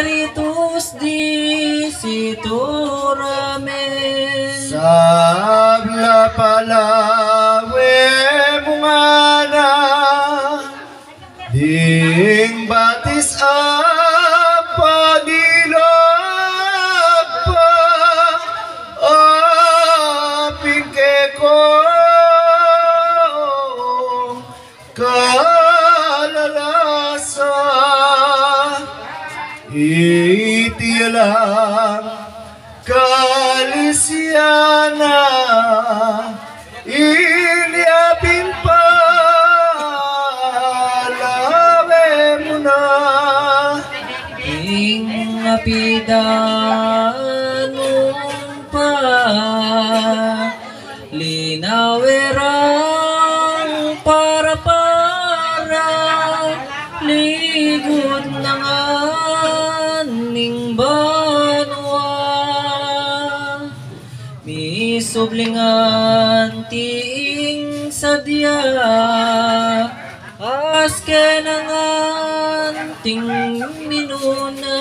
Spiritus dicitoramen. Sabla palawe mungana ding batis apa dilapa aping keko kalalasa itialang kalisiana iliapin palawe mo na Ingapidanong pa linawerang para ligod na nga ning banwa misublingan tiing sadya aske nangan ting minuna